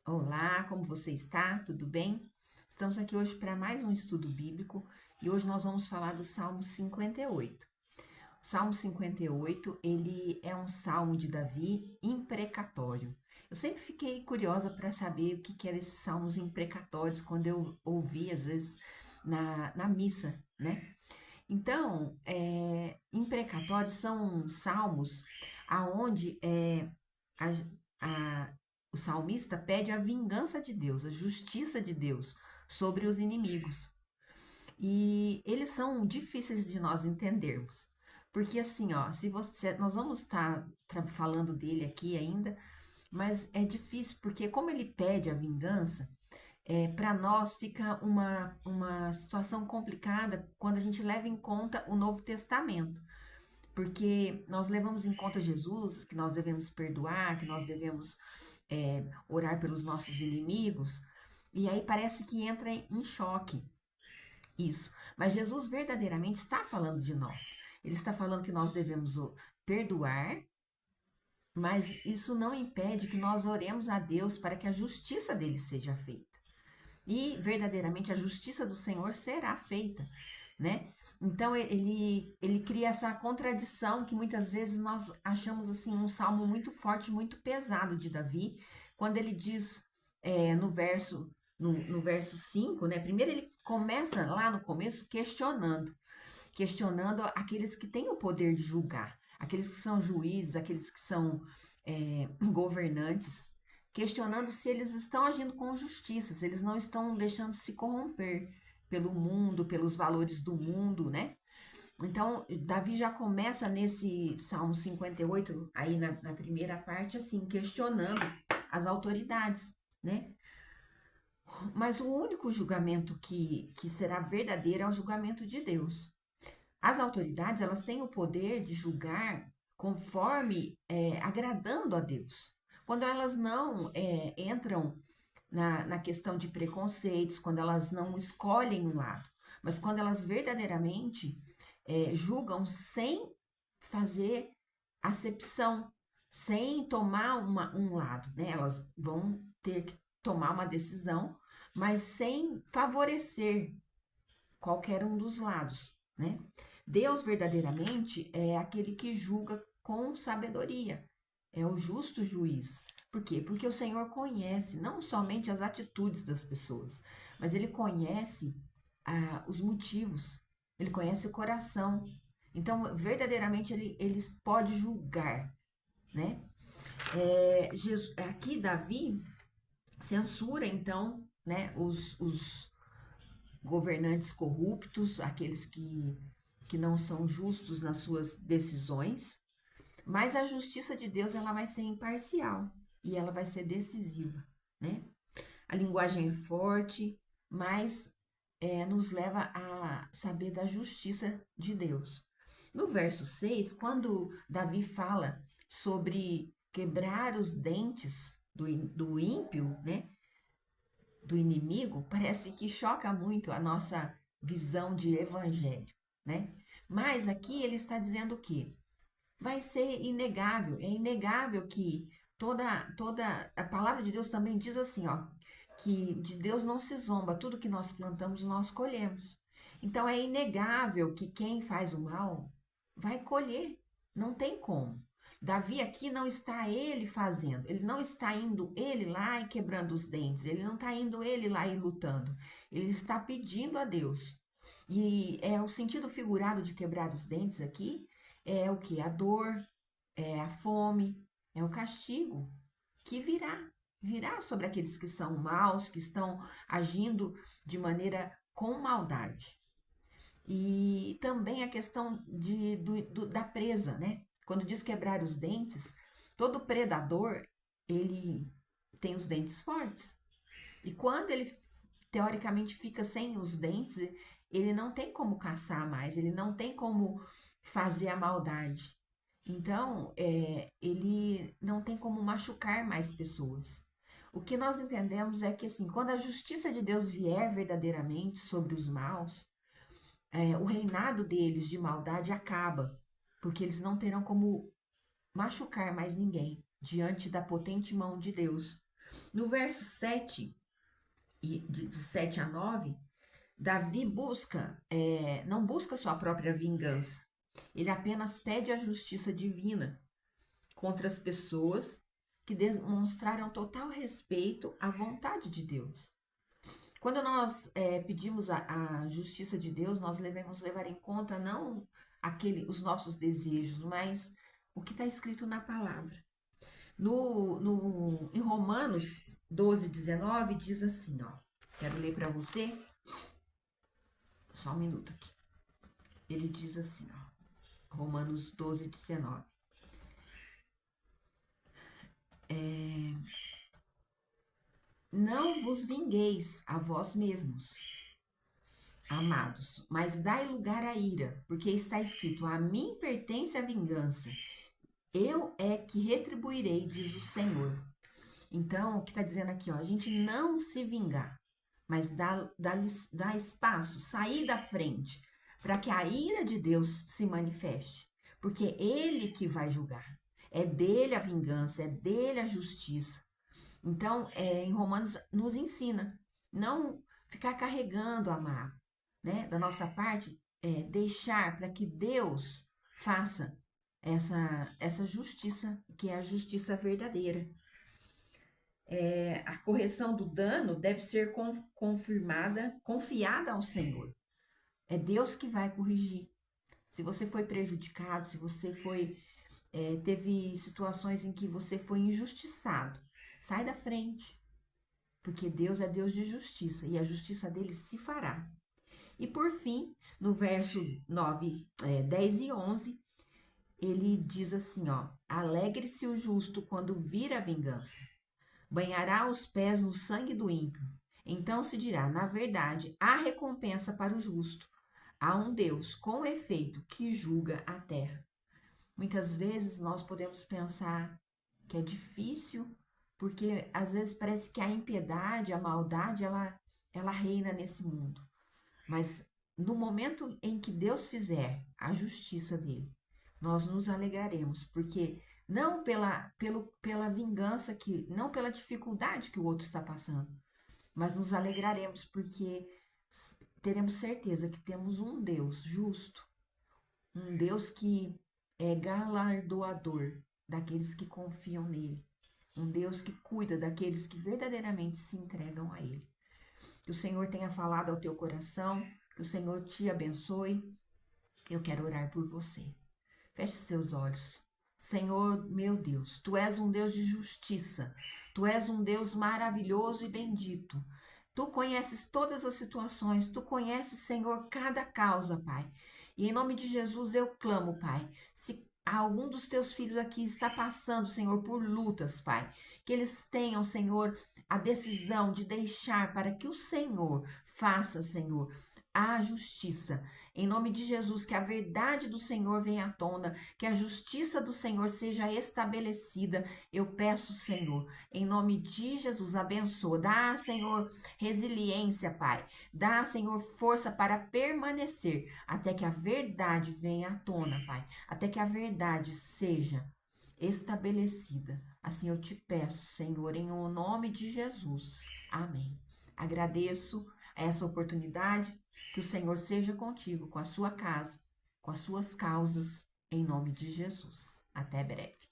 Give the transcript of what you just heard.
Olá, como você está? Tudo bem? Estamos aqui hoje para mais um estudo bíblico e hoje nós vamos falar do Salmo 58. O Salmo 58, ele é um salmo de Davi imprecatório. Eu sempre fiquei curiosa para saber o que eram esses salmos imprecatórios quando eu ouvi, às vezes, na missa, né? Então, imprecatórios são salmos aonde a, a, o salmista pede a vingança de Deus, a justiça de Deus sobre os inimigos. E eles são difíceis de nós entendermos. Porque assim, ó, se você, nós vamos estar falando dele aqui ainda, mas é difícil porque como ele pede a vingança, para nós fica uma situação complicada quando a gente leva em conta o Novo Testamento. Porque nós levamos em conta Jesus, que nós devemos perdoar, que nós devemos orar pelos nossos inimigos, e aí parece que entra em choque isso. Mas Jesus verdadeiramente está falando de nós. Ele está falando que nós devemos perdoar, mas isso não impede que nós oremos a Deus para que a justiça dele seja feita. E verdadeiramente a justiça do Senhor será feita, né? Então ele cria essa contradição que muitas vezes nós achamos assim um salmo muito forte, muito pesado de Davi, quando ele diz no verso 5, né? Primeiro ele começa lá no começo questionando aqueles que têm o poder de julgar, aqueles que são juízes, aqueles que são governantes, questionando se eles estão agindo com justiça, se eles não estão deixando se corromper pelo mundo, pelos valores do mundo, né? Então, Davi já começa nesse Salmo 58, aí na primeira parte, assim, questionando as autoridades, né? Mas o único julgamento que será verdadeiro é o julgamento de Deus. As autoridades, elas têm o poder de julgar conforme agradando a Deus. Quando elas não entram na questão de preconceitos, quando elas não escolhem um lado, mas quando elas verdadeiramente julgam sem fazer acepção, sem tomar um lado, né? Elas vão ter que tomar uma decisão, mas sem favorecer qualquer um dos lados, né? Deus verdadeiramente é aquele que julga com sabedoria, é o justo juiz. Por quê? Porque o Senhor conhece não somente as atitudes das pessoas, mas ele conhece os motivos, ele conhece o coração. Então, verdadeiramente, ele pode julgar, né? Aqui, Davi censura, então, né, os governantes corruptos, aqueles que não são justos nas suas decisões, mas a justiça de Deus ela vai ser imparcial e ela vai ser decisiva, né? A linguagem é forte, mas nos leva a saber da justiça de Deus. No verso 6, quando Davi fala sobre quebrar os dentes do ímpio, né? Do inimigo, parece que choca muito a nossa visão de evangelho, né? Mas aqui ele está dizendo o quê? Vai ser inegável, é inegável que toda a palavra de Deus também diz assim, ó, que de Deus não se zomba, tudo que nós plantamos nós colhemos. Então é inegável que quem faz o mal vai colher, não tem como. Davi aqui não está ele fazendo, ele não está indo ele lá e quebrando os dentes, ele não está indo ele lá e lutando, ele está pedindo a Deus. E é o sentido figurado de quebrar os dentes aqui é o que? A dor, é a fome, é o castigo que virá sobre aqueles que são maus, que estão agindo de maneira com maldade. E também a questão da presa, né? Quando diz quebrar os dentes, todo predador, ele tem os dentes fortes. E quando ele, teoricamente, fica sem os dentes, ele não tem como caçar mais, ele não tem como fazer a maldade. Então, ele não tem como machucar mais pessoas. O que nós entendemos é que, assim, quando a justiça de Deus vier verdadeiramente sobre os maus, o reinado deles de maldade acaba, porque eles não terão como machucar mais ninguém diante da potente mão de Deus. No verso 7, de 7 a 9, Davi não busca sua própria vingança. Ele apenas pede a justiça divina contra as pessoas que demonstraram total respeito à vontade de Deus. Quando nós pedimos a justiça de Deus, nós devemos levar em conta não os nossos desejos, mas o que está escrito na palavra. Em Romanos 12, 19, diz assim, ó. Quero ler para você. Só um minuto aqui. Ele diz assim, ó. Romanos 12, 19. Não vos vingueis a vós mesmos, amados, mas dai lugar à ira, porque está escrito: a mim pertence a vingança, eu é que retribuirei, diz o Senhor. Então, o que está dizendo aqui, ó, a gente não se vingar, mas dá espaço, sair da frente, para que a ira de Deus se manifeste, porque é Ele que vai julgar, é dele a vingança, é dele a justiça. Então, em Romanos nos ensina, não ficar carregando a mágoa, né? Da nossa parte, deixar para que Deus faça essa justiça, que é a justiça verdadeira. A correção do dano deve ser confiada ao Senhor. É Deus que vai corrigir. Se você foi prejudicado, se você teve situações em que você foi injustiçado, sai da frente, porque Deus é Deus de justiça e a justiça dele se fará. E por fim, no verso 9, 10 e 11, ele diz assim, ó: alegre-se o justo quando vir a vingança, banhará os pés no sangue do ímpio. Então se dirá, na verdade, há recompensa para o justo. Há um Deus, com efeito, que julga a terra. Muitas vezes nós podemos pensar que é difícil, porque às vezes parece que a impiedade, a maldade, ela reina nesse mundo. Mas no momento em que Deus fizer a justiça dele, nós nos alegraremos, porque não pela vingança, não pela dificuldade que o outro está passando, mas nos alegraremos porque teremos certeza que temos um Deus justo, um Deus que é galardoador daqueles que confiam nele, um Deus que cuida daqueles que verdadeiramente se entregam a ele. Que o Senhor tenha falado ao teu coração, que o Senhor te abençoe. Eu quero orar por você. Feche seus olhos. Senhor, meu Deus, Tu és um Deus de justiça. Tu és um Deus maravilhoso e bendito. Tu conheces todas as situações. Tu conheces, Senhor, cada causa, Pai. E em nome de Jesus eu clamo, Pai. Se algum dos Teus filhos aqui está passando, Senhor, por lutas, Pai, que eles tenham, Senhor, a decisão de deixar para que o Senhor faça, Senhor, a justiça. Em nome de Jesus, que a verdade do Senhor venha à tona, que a justiça do Senhor seja estabelecida. Eu peço, Senhor, em nome de Jesus, abençoa. Dá, Senhor, resiliência, Pai. Dá, Senhor, força para permanecer até que a verdade venha à tona, Pai. Até que a verdade seja estabelecida. Assim eu te peço, Senhor, em nome de Jesus. Amém. Agradeço essa oportunidade. Que o Senhor seja contigo, com a sua casa, com as suas causas, em nome de Jesus. Até breve.